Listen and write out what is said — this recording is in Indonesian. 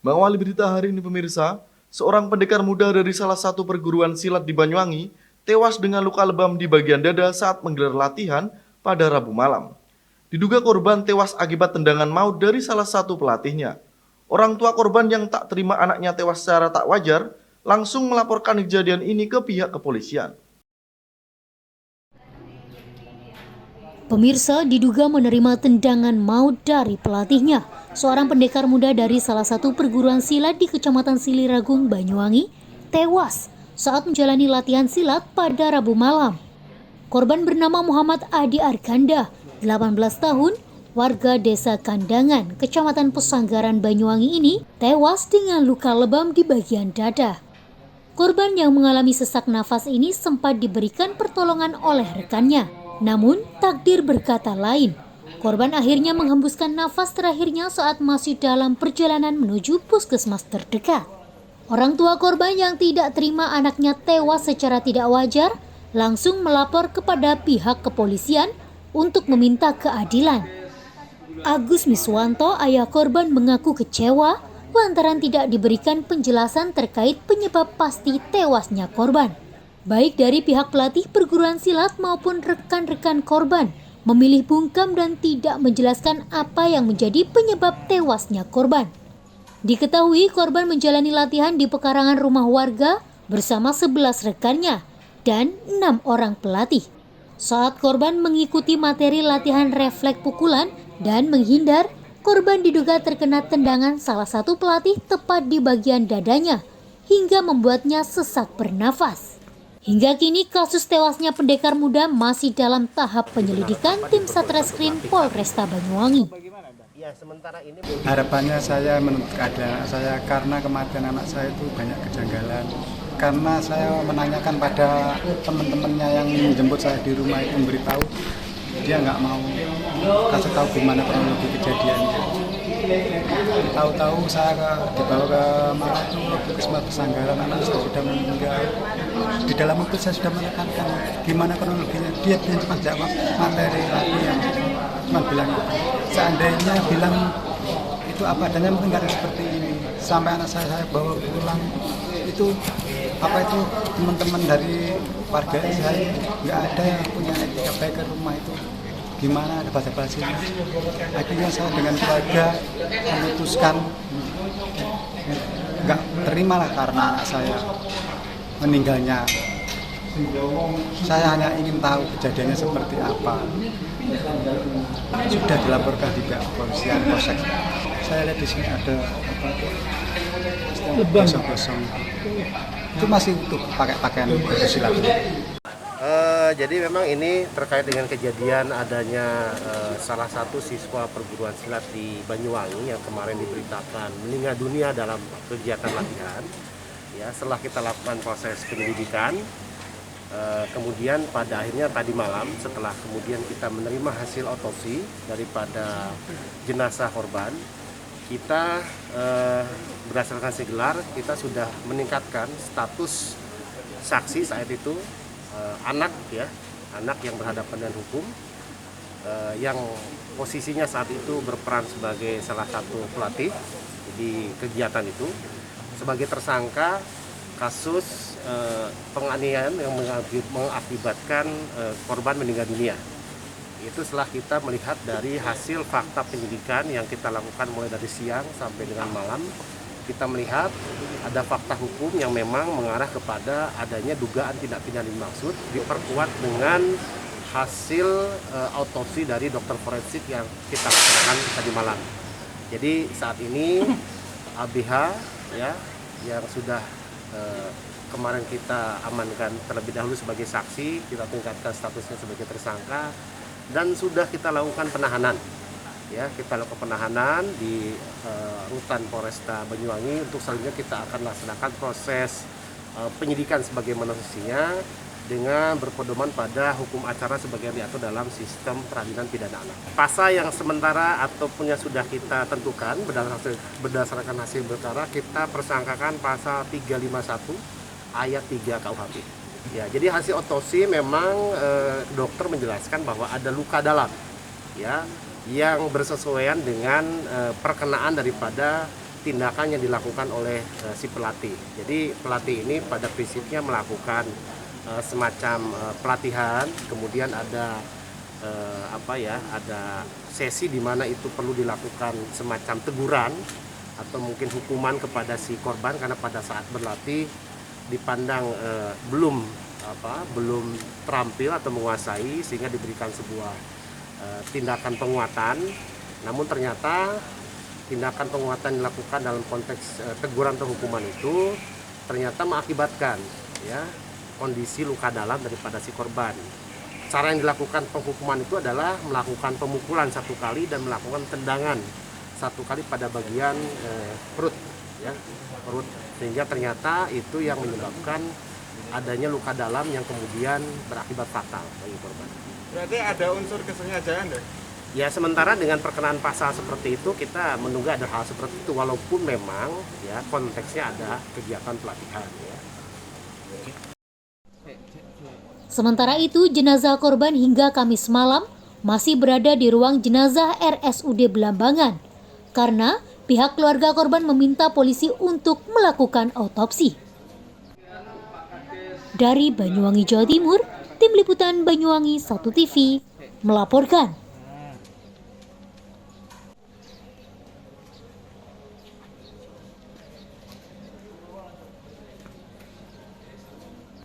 Mengawali berita hari ini pemirsa, seorang pendekar muda dari salah satu perguruan silat di Banyuwangi tewas dengan luka lebam di bagian dada saat menggelar latihan pada Rabu malam. Diduga korban tewas akibat tendangan maut dari salah satu pelatihnya. Orang tua korban yang tak terima anaknya tewas secara tak wajar langsung melaporkan kejadian ini ke pihak kepolisian. Pemirsa diduga menerima tendangan maut dari pelatihnya. Seorang pendekar muda dari salah satu perguruan silat di Kecamatan Siliragung, Banyuwangi, tewas saat menjalani latihan silat pada Rabu malam. Korban bernama Muhammad Adi Arkanda, 18 tahun, warga desa Kandangan, Kecamatan Pesanggaran, Banyuwangi ini tewas dengan luka lebam di bagian dada. Korban yang mengalami sesak nafas ini sempat diberikan pertolongan oleh rekannya. Namun, takdir berkata lain. Korban akhirnya menghembuskan nafas terakhirnya saat masih dalam perjalanan menuju puskesmas terdekat. Orang tua korban yang tidak terima anaknya tewas secara tidak wajar langsung melapor kepada pihak kepolisian untuk meminta keadilan. Agus Miswanto, ayah korban, mengaku kecewa lantaran tidak diberikan penjelasan terkait penyebab pasti tewasnya korban. Baik dari pihak pelatih perguruan silat maupun rekan-rekan korban memilih bungkam dan tidak menjelaskan apa yang menjadi penyebab tewasnya korban. Diketahui korban menjalani latihan di pekarangan rumah warga bersama 11 rekannya dan 6 orang pelatih. Saat korban mengikuti materi latihan refleks pukulan dan menghindar, korban diduga terkena tendangan salah satu pelatih tepat di bagian dadanya hingga membuatnya sesak bernafas. Hingga kini kasus tewasnya pendekar muda masih dalam tahap penyelidikan tim Satreskrim Polresta Banyuwangi. Harapannya saya menurut keadaan saya karena kematian anak saya itu banyak kejanggalan. Karena saya menanyakan pada teman-temannya yang menjemput saya di rumah itu memberitahu, dia nggak mau kasih tahu gimana kronologi kejadiannya. Tahu-tahu saya dibawa ke puskesmas Pesanggaran, anak saya sudah meninggal. Di dalam itu saya sudah menekankan gimana kronologinya. Dia cuma jawab materi latihan, cuma bilang seandainya bilang itu apa adanya mungkin nggak seperti ini. Sampai anak saya bawa pulang itu teman-teman dari warga saya nggak ada yang punya etika baik ke rumah itu. Gimana ada basa-basinya. Akhirnya saya dengan keluarga memutuskan nggak terima lah karena anak saya meninggalnya. Saya hanya ingin tahu kejadiannya seperti apa. Sudah dilaporkan di pihak kepolisian Polsek. Saya lihat di sini ada gosong-gosong. Itu masih untuk pakai pakaian silat. Jadi memang ini terkait dengan kejadian adanya salah satu siswa perguruan silat di Banyuwangi yang kemarin diberitakan meninggal dunia dalam kegiatan latihan. Ya, setelah kita lakukan proses penyelidikan, kemudian pada akhirnya tadi malam setelah kemudian kita menerima hasil otopsi daripada jenazah korban, kita berdasarkan gelar kita sudah meningkatkan status saksi saat itu. Anak yang berhadapan dengan hukum, yang posisinya saat itu berperan sebagai salah satu pelatih di kegiatan itu sebagai tersangka kasus penganiayaan yang mengakibatkan korban meninggal dunia. Itu setelah kita melihat dari hasil fakta penyidikan yang kita lakukan mulai dari siang sampai dengan malam, kita melihat ada fakta hukum yang memang mengarah kepada adanya dugaan tindak pidana dimaksud, diperkuat dengan hasil autopsi dari dokter forensik yang kita lakukan tadi malam. Jadi saat ini ABH ya yang sudah kemarin kita amankan terlebih dahulu sebagai saksi, kita tingkatkan statusnya sebagai tersangka dan sudah kita lakukan penahanan. Ya, kita lakukan penahanan di rutan Polresta Banyuwangi. Untuk selanjutnya kita akan laksanakan proses penyidikan sebagaimana mestinya dengan berpedoman pada hukum acara sebagaimana diatur dalam sistem peradilan pidana anak. Pasal yang sementara ataupun yang sudah kita tentukan berdasarkan hasil perkara, kita persangkakan pasal 351 ayat 3 KUHP. Ya, jadi hasil otopsi memang dokter menjelaskan bahwa ada luka dalam, ya, yang bersesuaian dengan perkenaan daripada tindakan yang dilakukan oleh si pelatih. Jadi pelatih ini pada prinsipnya melakukan semacam pelatihan, kemudian ada ada sesi di mana itu perlu dilakukan semacam teguran atau mungkin hukuman kepada si korban karena pada saat berlatih dipandang belum terampil atau menguasai, sehingga diberikan sebuah tindakan penguatan. Namun ternyata tindakan penguatan dilakukan dalam konteks teguran atau hukuman itu ternyata mengakibatkan kondisi luka dalam daripada si korban. Cara yang dilakukan penghukuman itu adalah melakukan pemukulan 1 kali dan melakukan tendangan 1 kali pada bagian perut, perut, sehingga ternyata itu yang menyebabkan adanya luka dalam yang kemudian berakibat fatal bagi korban. Berarti ada unsur kesengajaan deh? Ya, sementara dengan perkenaan pasal seperti itu kita menduga ada hal seperti itu, walaupun memang konteksnya ada kegiatan pelatihan. Sementara itu, jenazah korban hingga Kamis malam masih berada di ruang jenazah RSUD Belambangan karena pihak keluarga korban meminta polisi untuk melakukan autopsi. Dari Banyuwangi, Jawa Timur, Tim Liputan Banyuwangi 1 TV melaporkan.